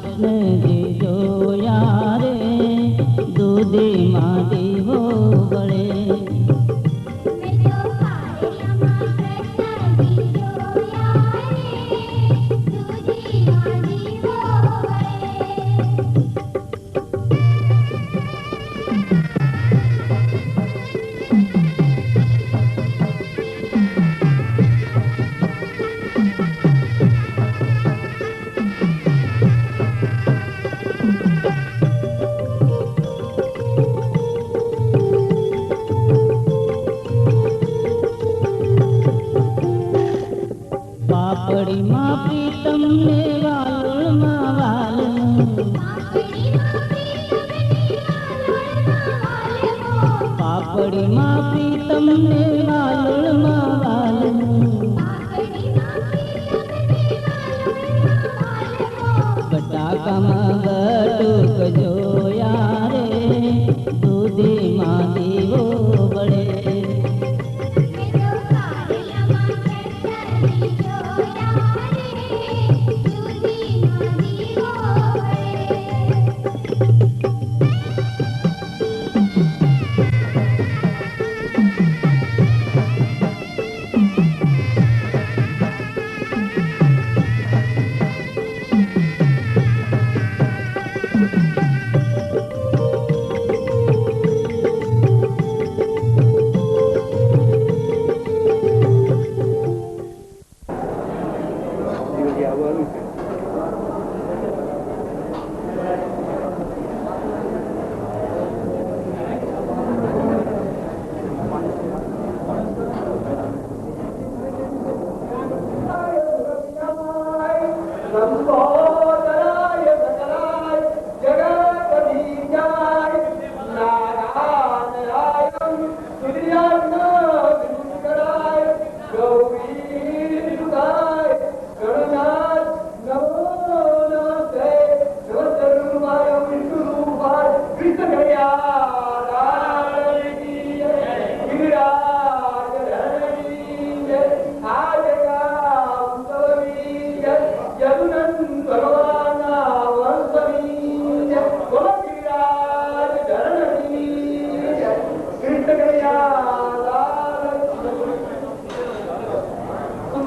कृष्ण जी जोया रे दूधी माँ दीवो बड़े। पापड़ी माँ प्रीतम ने वालुड़ माँ वालनु, पापड़ी माँ प्रीतम ने वालुड़ माँ वालनु, बटाका माँ बटुक जोया रे दूधी माँ दीवो बड़े।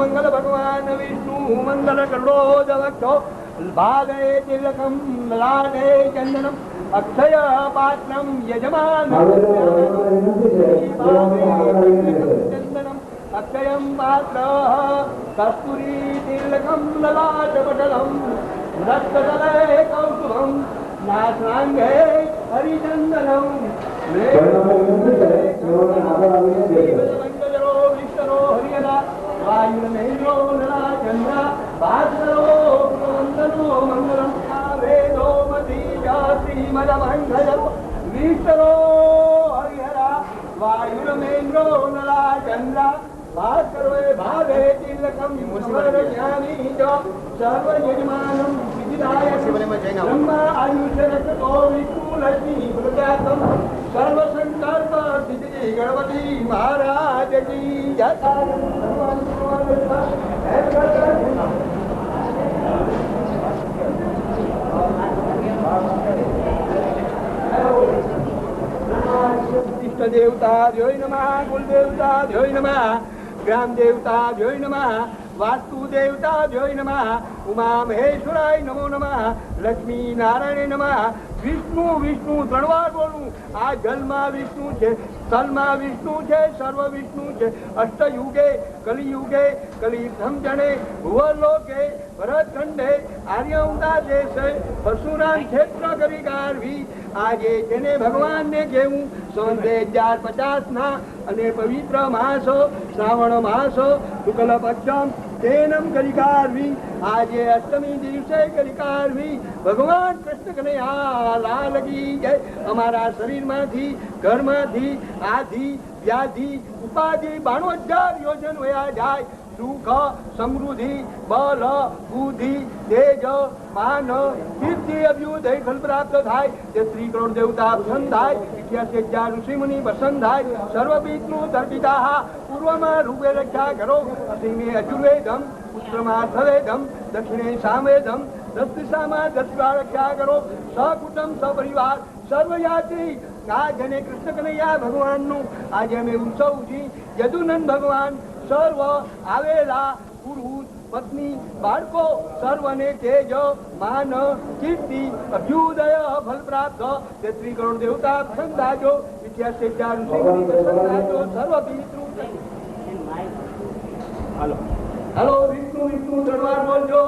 मंगल भगवान विष्णु मंगल करोदवक्षो भागे तिलकम लागे चंदनम अक्षय पात्रम यजमान चंदनम अक्षयम पात्र कस्तूरी तिलकम ललाटपटलम रक्तदले कौस्तुभम नासांगे हरिचंदनम हरियदा वायुर्मेन्द्रो नला चंद्र भास्करो वंदनो मंगलम वेदो मती श्रीमदमंगलो विष्णो हरिहरा वायुर्मेन्द्रो नला चंद्र भास्करो भावे तिलकम ज्ञानी च सर्वयजमानं विदिताय ब्रह्मा आयुष्यरतो विपुलक्ष्मी प्रजातम सर्वसंकल्प सिद्धि गणपति महाराज की जय। इष्ट देवता ध्योय नमः, कुल देवता ध्योय नमः, ग्राम देवता ध्योय नमः, वास्तु देवता ध्योय नमः, उमा महेश्वराय नमो नमः, लक्ष्मी नारायण नमः। विष्णु विष्णु त्रण વાર બોલું। આ જલમાં વિષ્ણુ છે, સ્થળમાં વિષ્ણુ છે, સર્વ વિષ્ણુ છે। અષ્ટયુગે કલિયુગે કલિયુગમ જણે ભુવલોકે ભરતખંડે આર્યવતા દેશે પરશુરામ ક્ષેત્ર કરી ગારવી। આજે જેને ભગવાનને કહેવું સન 2050 ના અને પવિત્ર માસો શ્રાવણ માસો શુક્લ પક્ષમ તેનમ કલિકારવી। આજે અષ્ટમી દિવસે કલિકારવી। ભગવાન કૃષ્ણ કનૈયા લાલ की जय। અમારા શરીરમાંથી ઘરમાંથી આધિ વ્યાધિ ઉપાધિ 92,000 યોજન વયા જાય। સુખ સમૃદ્ધિ બલ બુદ્ધિ તેજ માન કીર્તિ અભ્યુદય ફલ પ્રાપ્ત થાય। તે 3 કરોડ દેવતા પ્રસન્ન થાય। 88,000 ઋષિ મુનિ પ્રસન્ન થાય। સર્વવિષ્ણુ તર્પિતા પૂર્વમાં ઋગ્વેદ રક્ષા કરો, પશ્ચિમે અજુર્વેદમ, ઉત્તરમાં અર્થવેદમ, દક્ષિણે સામવેદમ, દસ દિશામાં 10 વાર રખ્યા કરો. સકુટુંબ સપરિવાર સર્વ યાત્રી આ જેને કૃષ્ણ કનૈયા ભગવાનનું આજે અમે ઉત્સવ ઉજી યદુનંદ ભગવાન સર્વ આવેલા પુરુષ પત્ની બાળકો સર્વને તેજ માન કીર્તિ અભ્યુદય ફલ પ્રાપ્ત 33 કરોડ દેવતા પ્રસન્નાજો 88 ઋષિ પ્રસન્નાજો સર્વ પિતૃ. હાલો વિષ્ણુ વિષ્ણુ ત્રણ વાર બોલજો.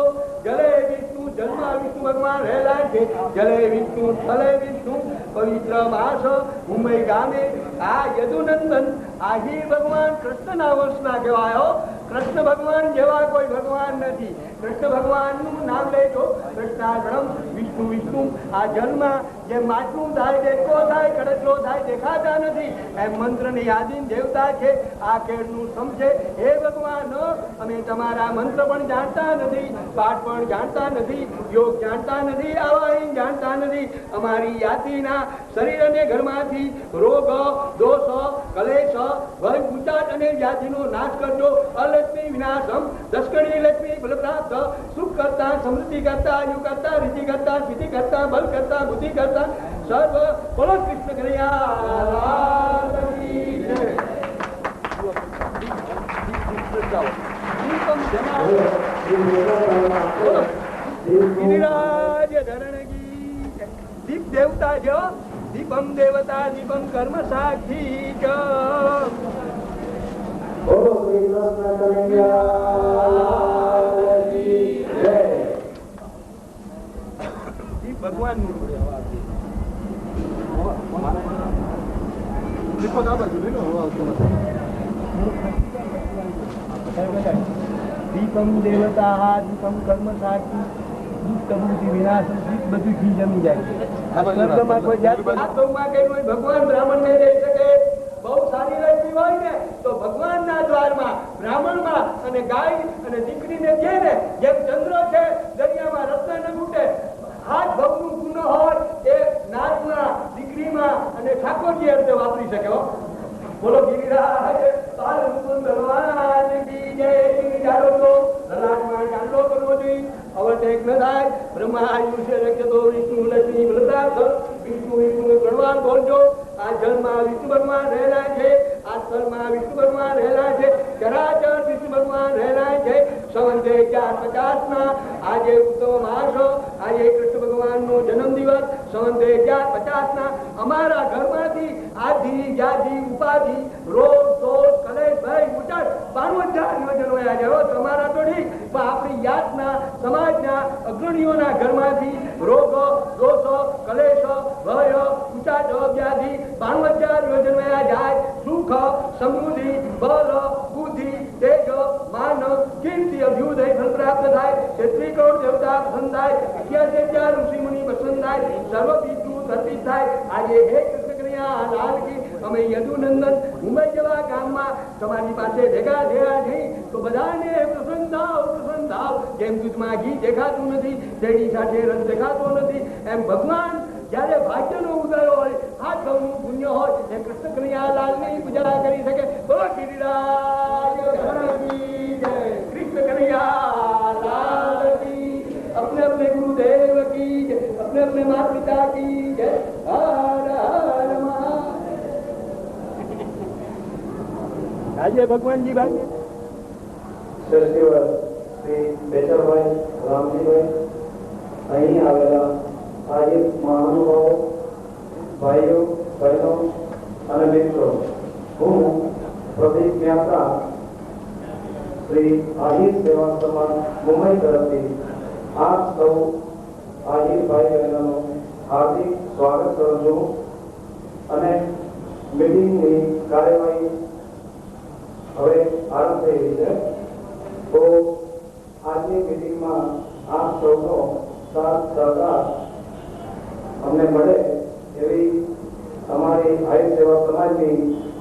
જલે વિષ્ણુ જન્મા વિષ્ણુ ભગવાન રહેલા છે. જલે વિષ્ણુ સ્થલે વિષ્ણુ પવિત્ર માસ મુંબઈ ગામે આ યદુનંદન આહિર ભગવાન કૃષ્ણના વંશના કહેવાયો. કૃષ્ણ ભગવાન જેવા કોઈ ભગવાન નથી. કૃષ્ણ ભગવાનનું નામ લેજો કૃષ્ણાર્પણમ વિષ્ણુ વિષ્ણુ. આ જન્મ જેમ માટલું થાય દેખો થાય કડચલો થાય દેખાતા નથી એમ મંત્રની યાદીન દેવતા છે. આ કેળનું સમ છે. હે ભગવાન અમે તમારા મંત્ર પણ જાણતા નથી, પાઠ પણ જાણતા નથી, યોગ જાણતા નથી, આવાહીન જાણતા નથી. અમારી યાતિના શરીર અને ઘરમાંથી રોગ દોષ કલેશ ભય ઉચાટ અને વ્યાધિનો નાશ કરજો. અલક્ષ્મી વિનાશમ દશકડી લક્ષ્મી બલ પ્રાપ્ત સુખ કરતા સમૃદ્ધિ કરતા આયુ કરતા રીતિ કરતા સિદ્ધિ કરતા બલ કરતા બુદ્ધિ કરતા સર્વ બોલો કૃષ્ણ કનૈયા દીપ દેવતા જો દીપમ દેવતા દીપમ કર્મ સાક્ષી જ. ભગવાન દીપમ દેવતા દીપમ કર્મ સાક્ષી વિનાશ બધું ઘી જમી જાય. ભગવાન બ્રાહ્મણ ને દઈ શકે. બહુ સારી લક્ષ્મી હોય ને તો ભગવાન ના દ્વારમાં બ્રાહ્મણ માં અને ગાય અને દીકરીને દે ને જેમ ચંદ્ર છે દરિયામાં રત્ન ન ફૂટે. હાથ ભગનું ગુણ હોય એ નાચમાં દીકરીમાં અને ઠાકોરજી અર્થે વાપરી શકે. બોલો ગિરિરાજ ભગવાન કી જય. વિચારો તો લલાટમાં ચાંદલો કરવો જોઈએ. અવટેક ન થાય. બ્રહ્મા આયુષ્ય રક્ષતો વિષ્ણુ લક્ષ્મી બલપ્રાપ્ત વિષ્ણુ વિષ્ણુ ગણવાન બોલજો. આ જળમાં વિષ્ણુ ભગવાન રહેલા છે. આ સ્થળમાં વિષ્ણુ ભગવાન રહેલા છે. ચરાચર વિષ્ણુ ભગવાન રહેલા છે. સંવંતે 450 આજે ઉત્તમ માસ આજે કૃષ્ણ ભગવાનનો જન્મ દિવસ સંવંતે 450 અમારા ઘરમાંથી આધિ જાતિ ઉપાધિ રોગ દોષ કલેશ ભય ઉચાટ 52,000 યોજનો આવ્યા. તમારા તો ઠીક પણ આપણી યાતના સમાજના અગ્રણીઓના ઘરમાંથી રોગ દોષ કલેશ ભય ઉચાટ વ્યાધિ 52,000 યોજનો જાય. સુખ સમૃદ્ધિ બળ બુદ્ધિ તેજ માન કીર્તિ અભ્યુદય ફલ પ્રાપ્ત થાય. 33 કરોડ દેવતા પ્રસન્ન થાય. 88 ઋષિ મુનિ પ્રસન્ન થાય. સર્વ પિતૃ તર્પિત થાય. આજે હે કૃષ્ણ કનૈયા લાલ કી અમે યદુનંદન મુંબઈ જેવા ગામમાં તમારી પાસે ભેગા થયા નહીં તો બધાને પ્રસન્ન થાવ. જેમ દૂધમાં ઘી દેખાતું નથી, શેરડી સાથે રસ દેખાતો નથી, એમ ભગવાન જયારે ભાગ્યનો ઉદય હોય આ સૌનું પુણ્ય હોય એ કૃષ્ણ કનૈયા લાલની પૂજા કરી શકે. બોલો ગિરિરાજ કૃષ્ણ કનૈયા લાલ કી. अपने अपने गुरुदेव की जय. अपने अपने माता पिता की जय. हर हर આજે ભગવાનજી ભાઈ શ્રી બેચરભાઈ રામજીભાઈ અહીં આવેલા આજે મહાનુભાવો ભાઈઓ બહેનો અને મિત્રો હું પ્રદીપ મહેતા શ્રી આહિર સેવા સમાજ મુંબઈ તરફથી આપ સૌ આહિર ભાઈ બહેનોનું હાર્દિક સ્વાગત કરું છું અને મીટિંગની કાર્યવાહી હવે આરંભ થઈ રહી છે. તો આજની મીટિંગમાં આપ સૌનો સાથ સહકાર અમને મળે એવી અમારી આહિર સેવા સમાજની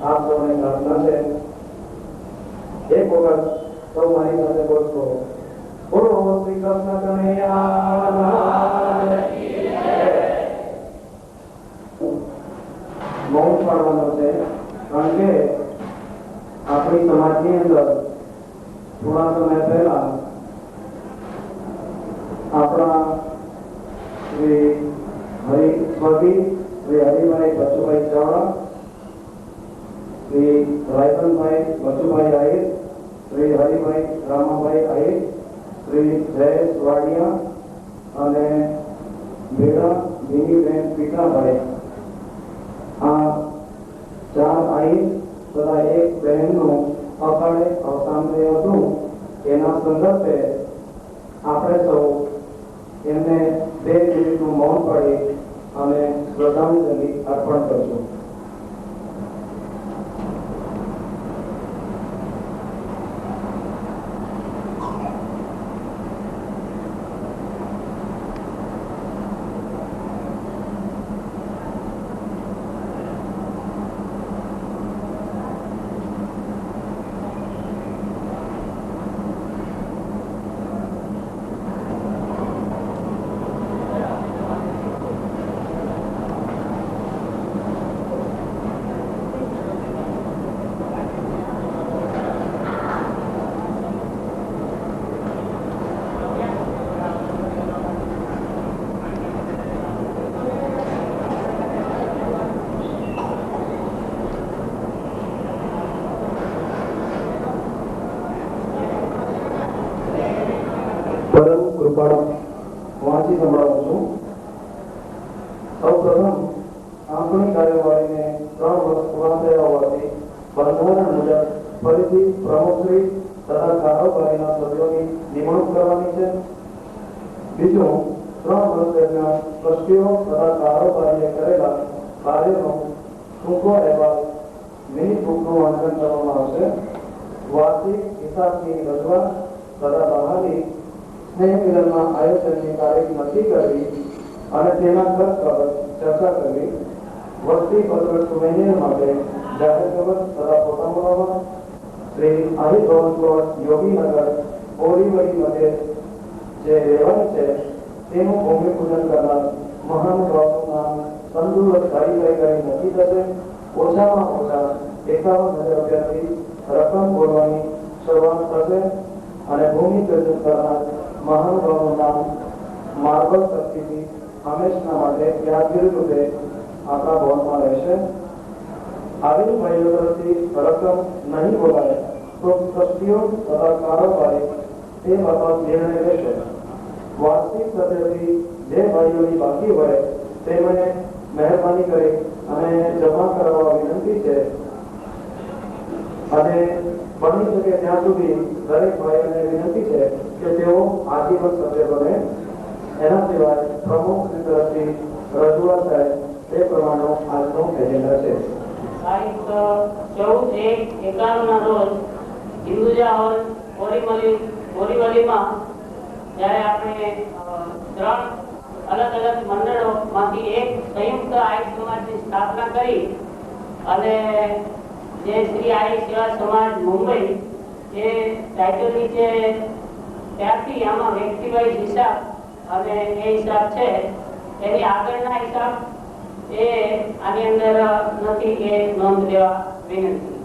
આપ સૌને પ્રાર્થના છે. એક વખત સૌ મારી સાથે બોલશો. બોલો શ્રી કૃષ્ણ કનૈયા. મૌન પાડવાનો છે કારણ કે આપણી સમાજની અંદર થોડા સમય પહેલા આપણા સ્વર્ગીય શ્રી હરિભાઈ બચુભાઈ ચાવડા, શ્રી રાયસનભાઈ બચુભાઈ આહિર, શ્રી હરિભાઈ રામાભાઈ આહિર, શ્રી જયેશ વાડિયા અને બેડા ભીનીબેન પીઠાભાઈ, આ 4 આહિર તથા એક બહેનનું અકાળે અવસાન થયું હતું. એના સંદર્ભે આપણે સૌ એમને 2 મિનિટનું મૌન પાડી અને શ્રદ્ધાંજલિ અર્પણ કરશું. પરમ કૃપાળુ વાંચી સંભળાવું છું. સૌ પ્રથમ આપણી કાર્યવાહીને 3 વર્ષ પૂરા થયા હોવાથી બંધારણ મુજબ ફરીથી પ્રમુખશ્રી તથા કારોબારીના સભ્યોની નિમણૂક કરવાની છે. બીજું, 3 વર્ષ દરમિયાન ટ્રસ્ટીઓ તથા કારોબારીએ કરેલા કાર્યનો ટૂંકો અહેવાલ મિનિટ બુકનું વાંચન કરવામાં આવશે. વાર્ષિક હિસાબની રજૂઆત તથા બહાલી સ્નેહ મિલનના આયોજનની તારીખ નક્કી કરવી અને તેના ખર્ચ બાબત ચર્ચા કરવી. વસ્તી પત્ર સુમેનિયર માટે જાહેર ખબર તથા ફોટા બોલાવવા. શ્રી હરિભવન પ્લોટ યોગીનગર બોરીવલી મધ્યે જે રહેવાનું છે તેનું ભૂમિપૂજન કરનાર મહાનુભાવનું નામ તંદુરસ્ત કાર્યકારી નક્કી થશે. ઓછામાં ઓછા 51,000 રૂપિયાથી રકમ બોલવાની શરૂઆત થશે અને ભૂમિપૂજન કરનાર મહાનુભાવનું નામ માર્બલ શક્તિથી હંમેશના માટે યાદગીરી રૂપે આપણા ભવનમાં રહેશે. આવી ભાઈઓ તરફથી રકમ નહીં બોલાય તો ટ્રસ્ટીઓ તથા કારોબારી તે બાબત નિર્ણય લેશે. વાર્ષિક સત્રથી જે ભાઈઓની બાકી હોય તેમને મહેરબાની કરી અને જમા કરાવવા વિનંતી છે અને બની શકે ત્યાં સુધી દરેક ભાઈઓને વિનંતી છે કે તેઓ આજીવન સભ્ય બને. એના સિવાય પ્રમુખ તરફથી રજૂઆત થાય તે પ્રમાણે આજનો એજન્ડા છે. તારીખ 14/1/91 ના રોજ હિન્દુજા હોલ બોરીવલીમાં જ્યારે આપણે 3 અલગ અલગ મંડળોમાંથી એક સંયુક્ત આહિર સમાજની સ્થાપના કરી અને જે શ્રી આહિર સેવા સમાજ મુંબઈ એ ટાઇટલ નીચે ત્યારથી આમાં વ્યક્તિવાઇઝ હિસાબ અને એ હિસાબ છે એની આગળના હિસાબ એ આની અંદર નથી એ નોંધ લેવા વિનંતી.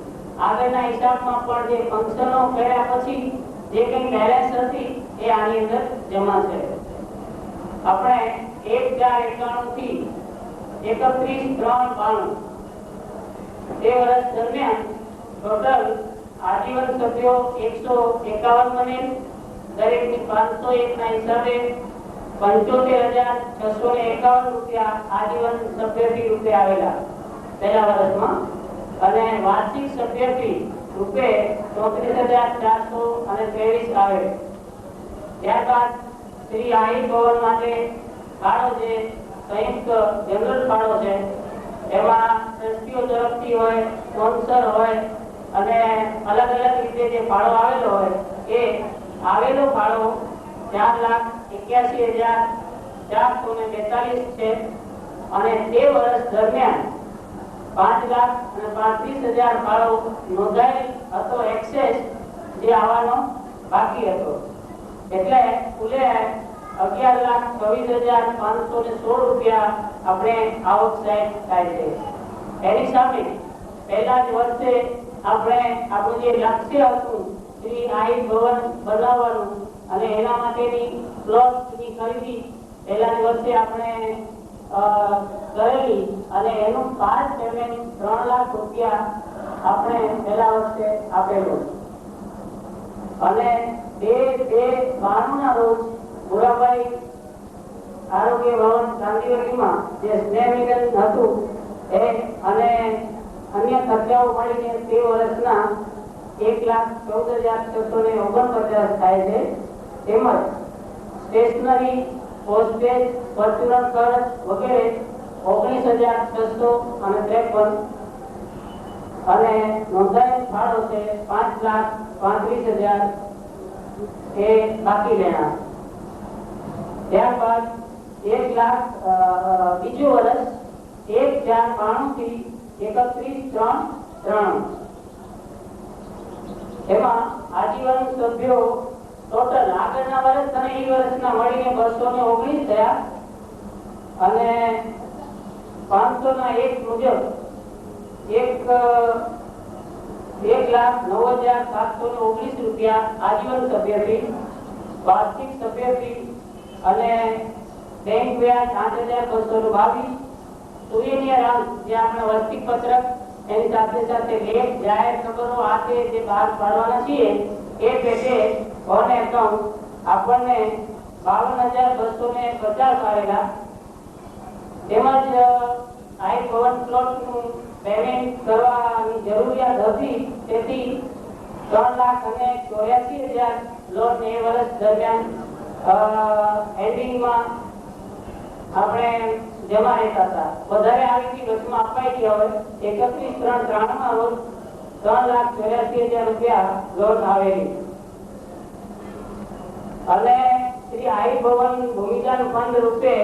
આગળના હિસાબમાં પણ જે ફંક્શનો કર્યા પછી જે કંઈ બેલેન્સ હતી એ આની અંદર જમા છે. આપણે 1/4/91 થી 31/3/92 તે વર્ષ દરમિયાન ટોટલ આજીવન સભ્યો 151 બનેલ. દરેકની 501 ના હિસાબે 75,651 રૂપિયા આજીવન સભ્ય ફી રૂપે આવેલા પહેલા વર્ષમાં અને વાર્ષિક સભ્ય ફી રૂપે 34,423 આવે. ત્યારબાદ શ્રી આહિર ભવન માટે ફાળો જે સંયુક્ત જનરલ ફાળો છે એમાં ટ્રસ્ટીઓ તરફથી હોય, સ્પોન્સર હોય અને અલગ અલગ રીતે જે ફાળો આવેલો હોય એ આવેલો ફાળો 4,81,442 છે અને તે વર્ષ દરમિયાન 5,35,000 ફાળો નોંધાયેલ હતો એક્સેસ જે આવવાનો બાકી હતો. એટલે કુલે 11,26,516 રૂપિયા આપણે આવક થાય છે. એની સામે પહેલા જ વર્ષે આપણે આપણું જે લક્ષ્ય હતું શ્રી આહિર ભવન બનાવવાનું અને એના માટેની પ્લોટની ખરીદી પહેલા જ વર્ષે આપણે કરેલી અને એનું પાર્ટ પેમેન્ટ 3 લાખ રૂપિયા આપણે પહેલા વર્ષે આપેલું. અને 2/2/92 ના રોજ ભુરાભાઈ આરોગ્ય ભવન ગાંધીનગરમાં જે સ્નેહ મિલન હતું એ અને અન્ય ખર્ચાઓ મળીને તે વર્ષના 1,14,649 થાય છે. તેમજ સ્ટેશનરી, પોસ્ટેજ, ફોર્ચ્યુનર ખર્ચ વગેરે 19,653 અને નોંધાયેલ ફાળો છે 5,35,000 એ બાકી લેણા. ત્યારબાદ 1 લાખ બીજું વર્ષ 1/4/92 થી 31/3/93 એમાં આજીવન સભ્યો ટોટલ આગળના વર્ષ અને એ વર્ષના મળીને 219 થયા અને 501 મુજબ 1,09,719 રૂપિયા આજીવન સભ્ય ફી, વાર્ષિક સભ્ય ફી અને બેંક વ્યાજ 8,222, સુવિનિયર અંક જે આપણે વાર્ષિક પત્રક એની સાથે સાથે લેખ જાહેર ખબરો આ તે જે બહાર પાડવાના છીએ એ પેટે ઓન એકાઉન્ટ આપણને 52,250 આવેલા. તેમજ આઈ ભવન પ્લોટનું પેમેન્ટ કરવાની જરૂરિયાત હતી તેથી 3,84,000 લોન એ વર્ષ દરમિયાન એન્ડિંગમાં આપણે જમા રહેતા હતા. વધારે આવી હતી વચમાં અપાઈ ગયા હોય 31/3/93 ના રોજ 3,84,000 રૂપિયા લોન આવેલી. અને શ્રી આઈ ભવન ભૂમિદાન ફંડ રૂપે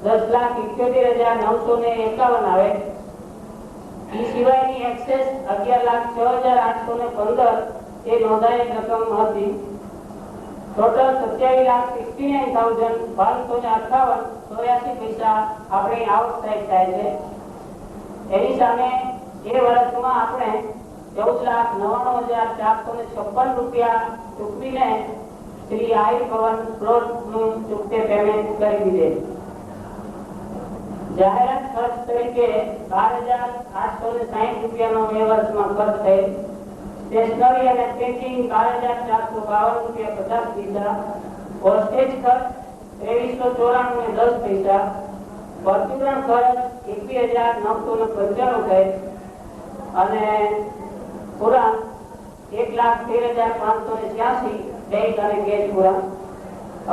10,78,951 આવે. એ સિવાયની એક્સેસ 11,06,815 એ નોંધાયેલ રકમ હતી. ટોટલ 27,69,558 પૈસા આપણી આવક થાય છે. એની સામે એ વર્ષમાં આપણે 14,99,456 રૂપિયા ચૂકવીને શ્રી આઈ ભવન પ્લોટ નું ચૂકતે પેમેન્ટ કરી દીધે. જાહેરાત ખર્ચ તરીકે 12,860 રૂપિયાનો એ વર્ષમાં ખર્ચ થયેલ. સ્ટેશનરી અને પ્રિન્ટિંગ 12,452 રૂપિયા 50 પૈસા. પોસ્ટેજ ખર્ચ 2394 10 પૈસા. ફોર્ચ્યુનર ખર્ચ 21,995 થાય અને પુરાણ 1,13,586 બેંક અને કેશ પુરાણ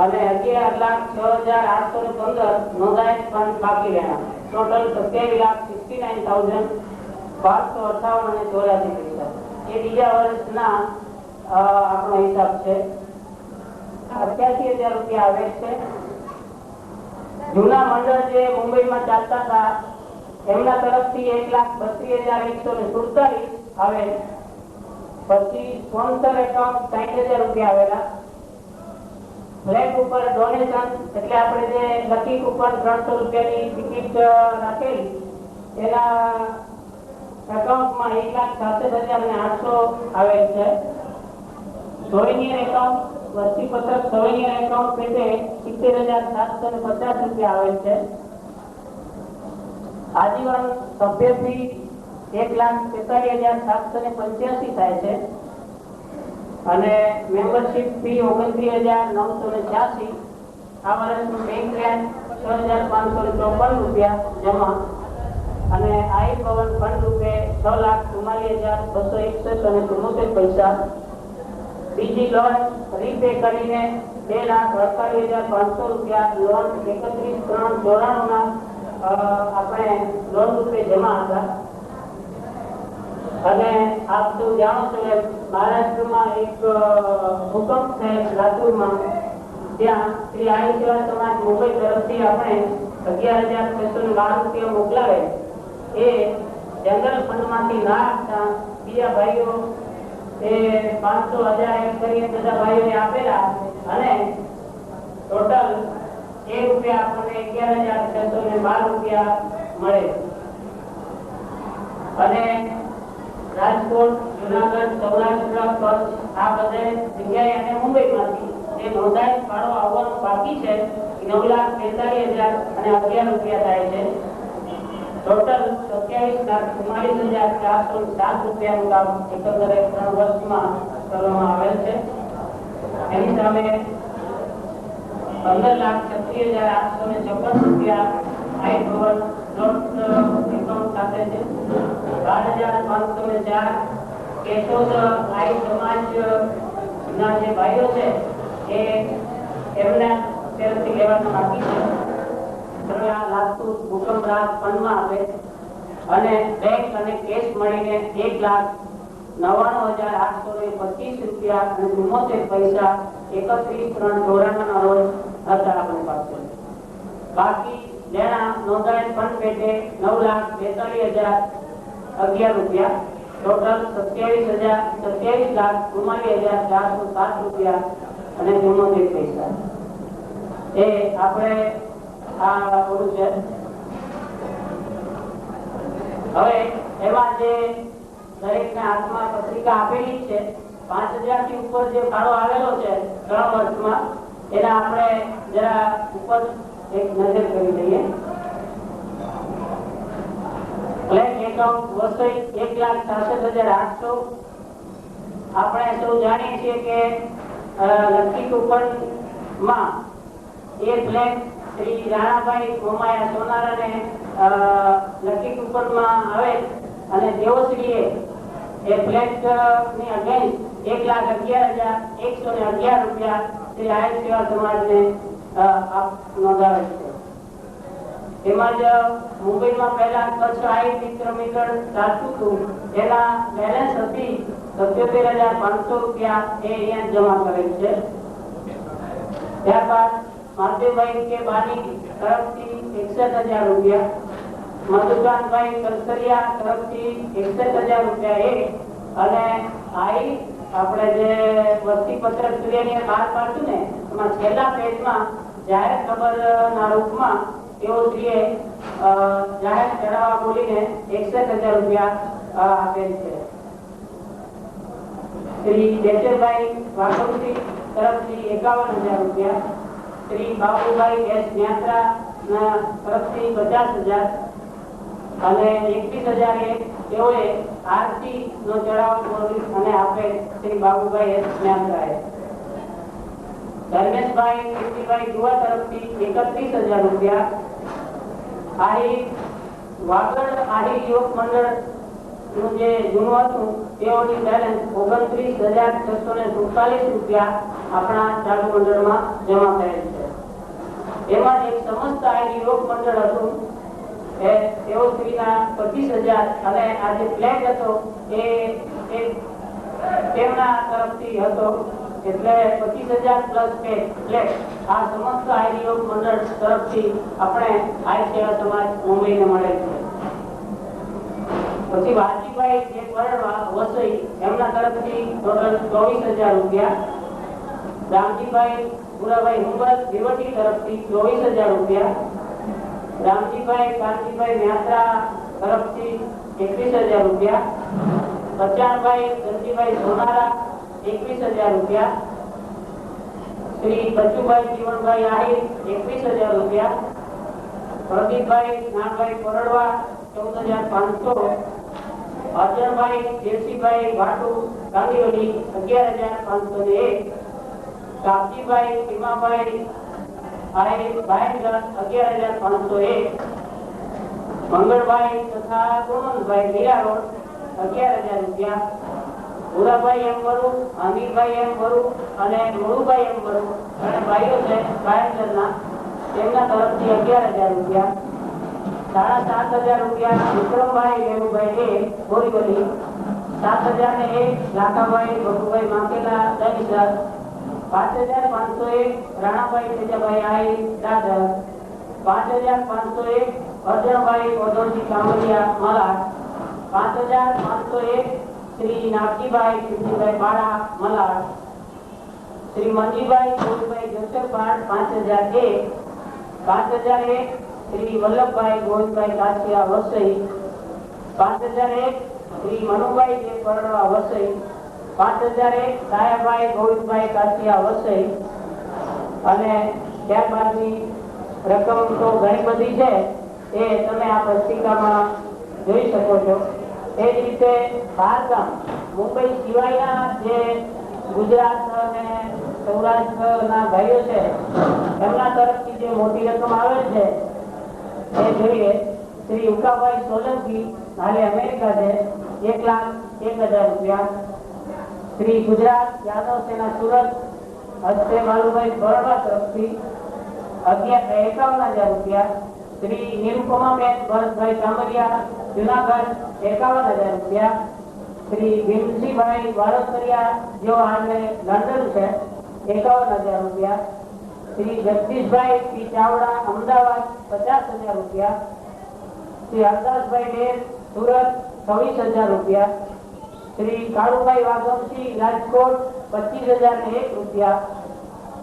અને 11,06,815 નોંધાયેલ ફંડ બાકી લેણા. ટોટલ 27,69,558 અને 84 પૈસા. એ બીજા વર્ષના આપણો હિસાબ છે. 88,000 રૂપિયા આવે છે. જૂના મંડળ જે મુંબઈમાં ચાલતા હતા એમના તરફથી 1,32,147 આવે. પછી સ્પોન્સર એકાઉન્ટ 60,000 રૂપિયા આવેલા. ફ્લેગ ઉપર ડોનેશન એટલે આપણે જે લકીક ઉપર 300 રૂપિયાની ટિકિટ રાખેલી એના એકાઉન્ટમાં 1,66,800 આવેલ છે. સોવિનિયર એકાઉન્ટ વસ્તી પત્રક સોવિનિયર એકાઉન્ટ પેટે 70,750 રૂપિયા આવેલ છે. આજીવન સભ્ય ફી 1,43,785 થાય છે અને મેમ્બરશિપ ફી 29,986. આ વર્ષનું બેંક વ્યાજ 6,554 રૂપિયા જમા અને આઈ ભવન ફંડ રૂપે 6,44,261 અને 74 પૈસા. બીજી લોન રીપે કરીને 2,48,500 રૂપિયા લોન 31/3/94 ના આપણે લોન રૂપે જમા હતા. અને આપ તો જાણો છો મહારાષ્ટ્રમાં એક ભૂકંપ થયેલ લાતુરમાં, ત્યાં શ્રી આઈ સેવા સમાજ મુંબઈ તરફથી આપણે 11,612 રૂપિયા મોકલાવે. એ જનરલ ફંડમાંથી ના આપતા બીજા ભાઈઓ એ 500,000 એમ કરીને બધા ભાઈઓને આપેલા અને ટોટલ એ રૂપિયા આપણને 11,612 રૂપિયા મળે. અને રાજકોટ, જુનાગઢ, સૌરાષ્ટ્ર, કચ્છ આ બધે જગ્યાએ અને મુંબઈમાંથી જે નોંધાયેલ ફાળો આવવાનો બાકી છે 9,42,011 રૂપિયા થાય છે. ટોટલ 27,44,407 રૂપિયાનું કામ એકંદરે 3 વર્ષમાં કરવામાં આવેલ છે. એની સામે 15,36,856 રૂપિયા આઈ ભવન ડોટ એકાઉન્ટ સાથે છે. 12,504 કેશોદ આઈ સમાજ ના જે ભાઈઓ છે એ એમના તરફથી લેવાના બાકી છે. લાગતું ભૂકંપ રાહત ફંડમાં આપે અને બેંક અને કેશ મળીને 1,99,825 રૂપિયા અને 74 પૈસા 31/3/94 રોજ હતા આપણી પાસે. બાકી લેણા નોંધાયેલ ફંડ પેટે 9,42,011 રૂપિયા, ટોટલ 27,44,407 રૂપિયા અને 74 પૈસા. એ આપણે આ ઓલું છે. હવે એમાં જે દરેકના હાથમાં પત્રિકા આપેલી છે 5,000 થી ઉપર જે ફાળો આવેલો છે 3 વર્ષમાં, એના આપણે જરા ઉપર એક નજર કરી લઈએ. Black account Vasai 1,66,800. આપણે સૌ જાણીએ છીએ કે લકી કૂપનમાં એ બ્લેક શ્રી રાણાભાઈ મોમાયા સોનારાને લકી કૂપનમાં આવે અને તેઓશ્રીએ એ ફ્લેટ ની અગેન્સ્ટ 1,11,111 રૂપિયા શ્રી આયર સેવા સમાજને નોંધાવે છે. એમાં જ મુંબઈમાં પહેલા કચ્છ આઈ મિત્ર મીટર ચાલતું હતું, એના બેલેન્સ હતી 77,500 રૂપિયા, એ અહીંયા જમા કરેલ છે. ત્યારબાદ માધવભાઈ કે બાની તરફથી 61,000 રૂપિયા, મધુકાનભાઈ કરસરિયા તરફથી 61,000 રૂપિયા અને આઈ આપણે જે વસ્તી પત્રક સૂર્યની બહાર પાડ્યું ને એમાં છેલ્લા પેજમાં જાહેર ખબરના રૂપમાં તેઓ શ્રીએ જાહેર ચડાવવા બોલીને 61,000 રૂપિયા આપેલ છે. શ્રી દેશરભાઈ વાઘોજી તરફથી 51,000 રૂપિયા, શ્રી બાબુભાઈ એસ ન્યાત્રા તરફથી 50,000 અને 21,000 તેઓએ આરતી નો ચડાવ અને આપે શ્રી બાબુભાઈ એસ ન્યાત્રાએ. ધર્મેશભાઈ કીર્તિભાઈ જુવા તરફથી 31,000 રૂપિયા. આહિર વાગડ આહિર યુવક મંડળ નું જે જૂનું હતું તેઓની બેલેન્સ 29,647 રૂપિયા આપણા ચાલુ મંડળમાં જમા થયેલ છે. એમાં એક સમસ્ત આહિર યુવક મંડળ હતું તેઓ શ્રીના 25,000 અને આ જે ફ્લેગ હતો એ તેમના તરફથી હતો, એટલે 25,000 પ્લસ ફ્લેગ આ સમસ્ત આહિર યુવક મંડળ તરફથી આપણે આહિર સેવા સમાજ મુંબઈને મળે છે. પછી વાજીભાઈ જે પરડવા વસઈ એમના તરફથી ટોટલ 24,000 રૂપિયા. રામજીભાઈ પુરાભાઈ હુંબલ દેવટી તરફથી 24,000 રૂપિયા. રામજીભાઈ કાંતિભાઈ યાત્રા તરફથી 21,000 રૂપિયા. બચાણભાઈ ધનજીભાઈ સોનારા 21,000 રૂપિયા. શ્રી બચુભાઈ જીવનભાઈ આહિર 21,000 રૂપિયા. પ્રદીપભાઈ નાનભાઈ પરડવા 14,500. અર્જણભાઈ દેવસીભાઈ ભાટુ ગાંધીવલી 11,501. કાપજીભાઈ ભીમાભાઈ આહિર ભાયંગર 11,501. મંગળભાઈ તથા ગુણવંતભાઈ મીરા રોડ 11,000 રૂપિયા. ભૂરાભાઈ એમ વરુ, હમીરભાઈ એમ વરુ અને મોળુભાઈ એમ વરુ અને ભાઈઓ છે ભાયંગરના, તેમના તરફથી 11,000 રૂપિયા. 7,500 રૂપિયા વિક્રમભાઈ વેણુભાઈ બોરીવલી. 7,001 લાખાભાઈ બબુભાઈ માંકેલા દહીસર. 5,501 રાણાભાઈ તેજાભાઈ આઈ દાદર. 5,501 અર્જણભાઈ ઓઢોજી કામરિયા મલાડ. 5,501 શ્રી નાગજીભાઈ કીર્તિભાઈ બાળા મલાડ. શ્રી મંજીભાઈ ગોવિંદભાઈ જસરપાડ 5,001. 5,001 શ્રી વલ્લભભાઈ ગોવિંદભાઈ કાછિયા વસઈ. 5,001 શ્રી મનુભાઈ જે પરડવા વસઈ. 5,001 દાયાભાઈ ગોવિંદભાઈ કાછિયા વસઈ. અને ત્યારબાદની રકમ તો ઘણી બધી છે, એ તમે આ પુસ્તિકામાં જોઈ શકો છો. એ જ રીતે બહારગામ મુંબઈ સિવાયના જે ગુજરાત અને સૌરાષ્ટ્રના ભાઈઓ છે એમના તરફથી જે મોટી રકમ આવે છે એ જોઈએ. શ્રી ઉકાભાઈ સોલંકી હાલે અમેરિકા છે, 1,01,000 રૂપિયા. શ્રી ગુજરાત યાદવ સેના સુરત હસ્તે બાલુભાઈ બરોડા તરફથી 51,000 રૂપિયા. શ્રી નિરુપમાબેન ભરતભાઈ કામરિયા જુનાગઢ 51,000 રૂપિયા. શ્રી ભીમસિંહભાઈ વાળોતરિયા જેઓ હાલે લંડન છે 51,000 રૂપિયા. શ્રી જગદીશભાઈ પી ચાવડા અમદાવાદ 50,000 રૂપિયા. શ્રી હરદાસભાઈ ડેર સુરત 26,000 રૂપિયા. શ્રી કાળુભાઈ વાઘમસિંહ રાજકોટ 25,001 રૂપિયા.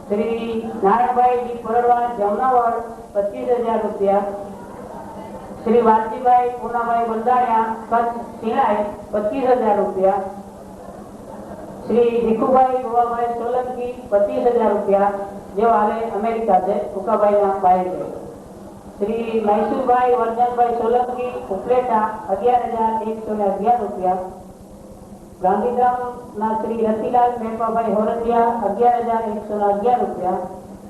શ્રી નારાયણભાઈ ડી પરડવા જમનાવળ 25,000 રૂપિયા. શ્રી વાલજીભાઈ પૂનાભાઈ બંધાણિયા કચ્છ સિણાઈ 25,000 રૂપિયા. શ્રી ભીખુભાઈ ગોવાભાઈ સોલંકી 25,000 રૂપિયા જેઓ હાલે અમેરિકા છે, ઉકાભાઈના ભાઈ છે. શ્રી મૈસુરભાઈ વર્ધનભાઈ સોલંકી ઉપલેટા 11,111 રૂપિયા. ગાંધીધામના શ્રી રતિલાલ મેપાભાઈ હોરડિયા 11,111 રૂપિયા.